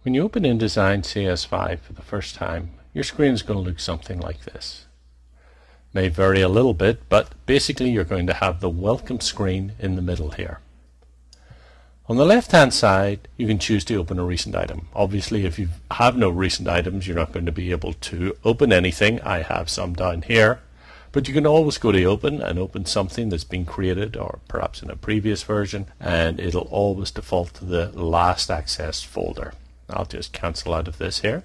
When you open InDesign CS5 for the first time, your screen is going to look something like this. May vary a little bit, but basically you're going to have the welcome screen in the middle here. On the left hand side, you can choose to open a recent item. Obviously, if you have no recent items, you're not going to be able to open anything. I have some down here, but you can always go to open and open something that's been created or perhaps in a previous version, and it'll always default to the last accessed folder. I'll just cancel out of this here.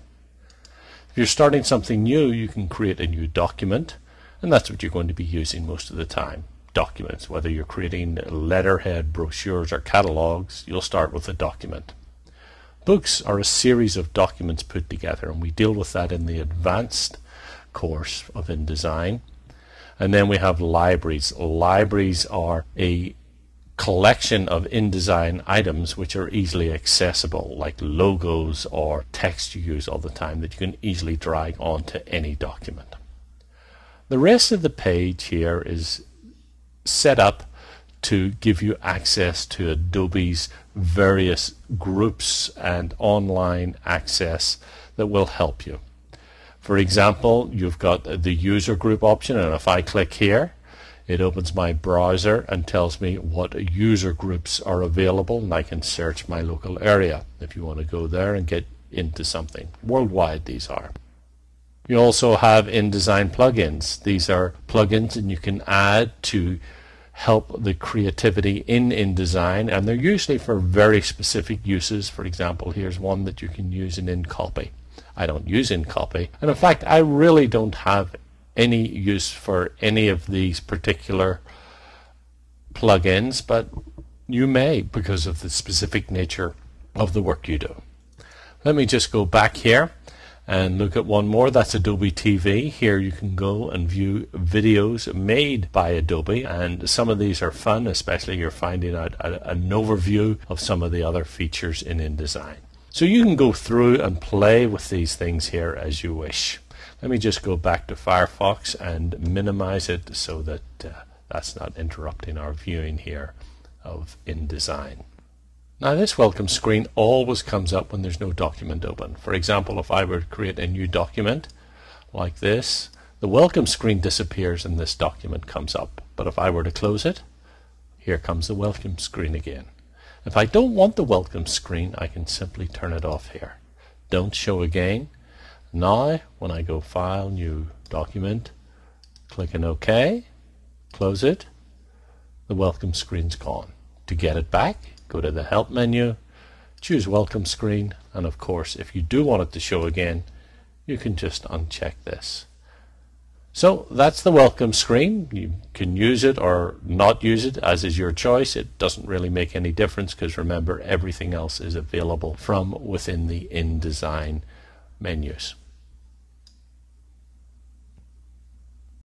If you're starting something new, you can create a new document, and that's what you're going to be using most of the time. Documents, whether you're creating letterhead, brochures, or catalogs, you'll start with a document. Books are a series of documents put together, and we deal with that in the advanced course of InDesign. And then we have libraries. Libraries are a collection of InDesign items which are easily accessible, like logos or text you use all the time that you can easily drag onto any document. The rest of the page here is set up to give you access to Adobe's various groups and online access that will help you. For example, you've got the user group option, and if I click here, it opens my browser and tells me what user groups are available, and I can search my local area if you want to go there and get into something. Worldwide these are. You also have InDesign plugins. These are plugins and you can add to help the creativity in InDesign, and they're usually for very specific uses. For example, here's one that you can use in InCopy. I don't use InCopy, and in fact I really don't have any use for any of these particular plugins, but you may because of the specific nature of the work you do. Let me just go back here and look at one more. That's Adobe TV. Here you can go and view videos made by Adobe, and some of these are fun, especially you're finding out an overview of some of the other features in InDesign. So you can go through and play with these things here as you wish. Let me just go back to Firefox and minimize it so that that's not interrupting our viewing here of InDesign. Now this welcome screen always comes up when there's no document open. For example, if I were to create a new document like this, the welcome screen disappears and this document comes up. But if I were to close it, here comes the welcome screen again. If I don't want the welcome screen, I can simply turn it off here. Don't show again. Now, when I go File, New Document, click on OK, close it, the welcome screen's gone. To get it back, go to the Help menu, choose Welcome Screen, and of course, if you do want it to show again, you can just uncheck this. So that's the welcome screen. You can use it or not use it, as is your choice. It doesn't really make any difference because remember, everything else is available from within the InDesign menus.